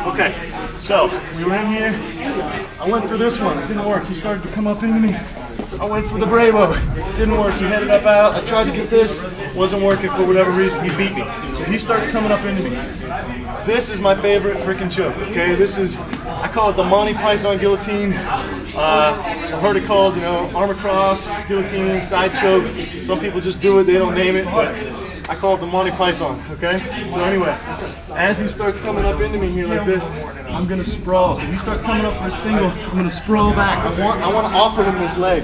Okay, so we were in here. I went for this one. It didn't work. He started to come up into me. I went for the Bravo. It didn't work. He headed up out. I tried to get this. Wasn't working for whatever reason. He beat me. So he starts coming up into me. This is my favorite freaking choke. Okay, this is, I call it the Monty Python guillotine. I've heard it called, you know, arm across, guillotine, side choke. Some people just do it. They don't name it, but I call it the Monty Python, okay? So anyway, as he starts coming up into me here like this, I'm gonna sprawl. So he starts coming up for a single, I'm gonna sprawl back. I want to offer him this leg.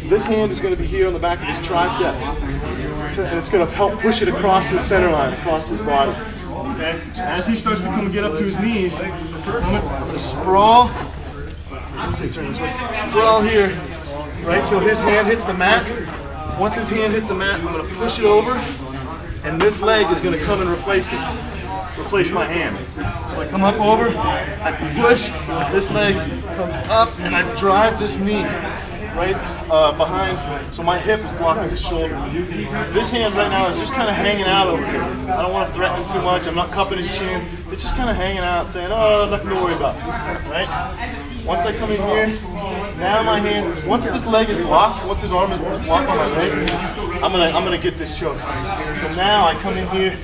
This hand is gonna be here on the back of his tricep. And it's gonna help push it across his center line, across his body. Okay? As he starts to come and get up to his knees, I'm gonna sprawl. Sprawl here, right, till his hand hits the mat. Once his hand hits the mat, I'm gonna push it over. And this leg is going to come and replace it, replace my hand. So I come up over, I push, this leg comes up, and I drive this knee right behind, so my hip is blocking the shoulder. This hand right now is just kind of hanging out over here. I don't want to threaten him too much. I'm not cupping his chin. It's just kind of hanging out, saying, oh, nothing to worry about, right? Once I come in here, now my hand, once this leg is blocked, once his arm is blocked on my leg, I'm gonna get this choke. So now I come in here,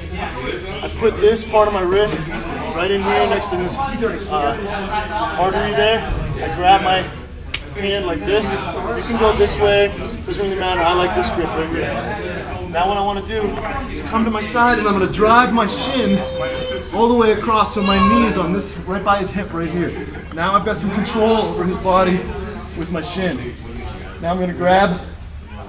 I put this part of my wrist right in here next to this artery there. I grab my hand like this. You can go this way, doesn't really matter. I like this grip right here. Now what I want to do is come to my side and I'm going to drive my shin all the way across so my knee is on this, right by his hip right here. Now I've got some control over his body with my shin. Now I'm going to grab,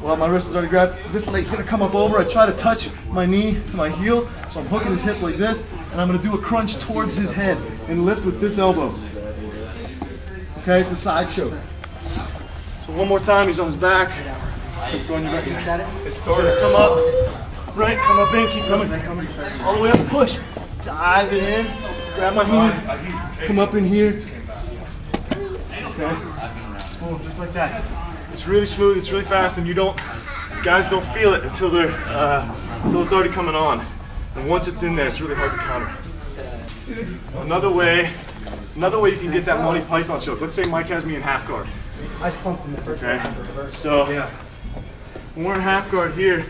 well, my wrist is already grabbed. This leg's going to come up over. I try to touch my knee to my heel, so I'm hooking his hip like this, and I'm going to do a crunch towards his head and lift with this elbow. Okay, it's a side choke. So one more time, he's on his back. Keep going, you're It's going to come up, right, come up in, keep coming, all the way up, push. Dive it in, grab my hand, come up in here. Okay, boom, just like that. It's really smooth, it's really fast, and guys don't feel it until it's already coming on. And once it's in there, it's really hard to counter. Another way you can get that Monty Python choke. Let's say Mike has me in half guard. Okay, so when we're in half guard here,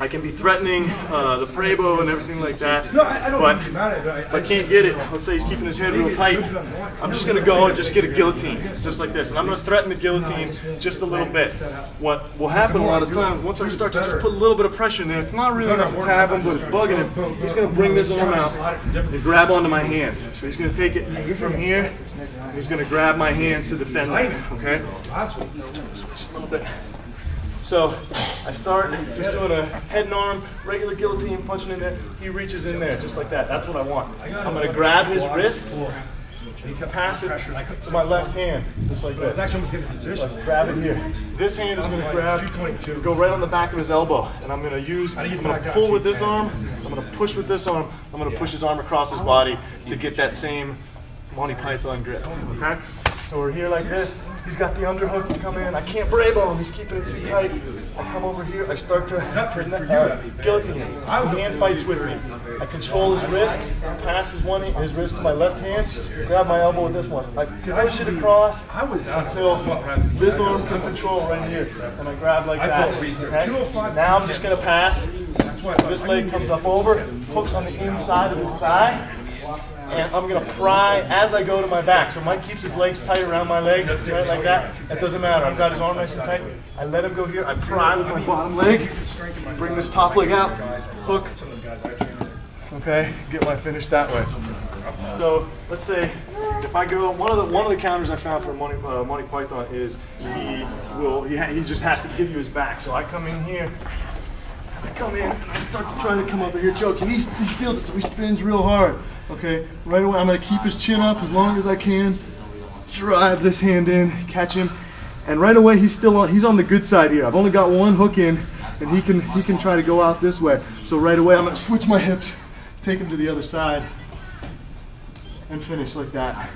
I can be threatening the Bravo and everything like that, but if I can't get it, let's say he's keeping his head real tight, I'm just going to go and just get a guillotine, just like this, and I'm going to threaten the guillotine just a little bit. What will happen a lot of times, once I start to just put a little bit of pressure in there, it's not really enough to tab him, but it's bugging him, he's going to bring this arm out and grab onto my hands. So he's going to take it from here, and he's going to grab my hands to defend me, okay? Let's turn this switch a little bit. So I start just doing a head and arm, regular guillotine, punching in there. He reaches in there just like that. That's what I want. I'm going to grab his wrist, pass it to my left hand, just like this. Like, grab it here. This hand is going to grab, go right on the back of his elbow. And I'm going to pull with this arm, I'm going to push with this arm, I'm going to push his arm across his body to get that same Monty Python grip. Okay? So we're here like this. He's got the underhook to come in. I can't Bravo him. He's keeping it too tight. I come over here. I start to guillotine him. His hand fights with me. I control his wrist, pass his wrist to my left hand, grab my elbow with this one. I push it across until this arm can control right here. And I grab like that. Okay? Now I'm just going to pass. This leg comes up over, hooks on the inside of his thigh. And I'm going to pry as I go to my back. So Mike keeps his legs tight around my legs, right, like that. That doesn't matter. I've got his arm nice and tight. I let him go here. I pry with my bottom leg. Bring this top leg out. Hook. Okay, get my finish that way. So let's say if I go, one of the counters I found for Monty Python is he just has to give you his back. So I come in here. I come in, I start to try to come up in here, choke, and he feels it, so he spins real hard. Okay, right away I'm going to keep his chin up as long as I can, drive this hand in, catch him, and right away he's on the good side here. I've only got one hook in, and he can try to go out this way. So right away I'm going to switch my hips, take him to the other side, and finish like that.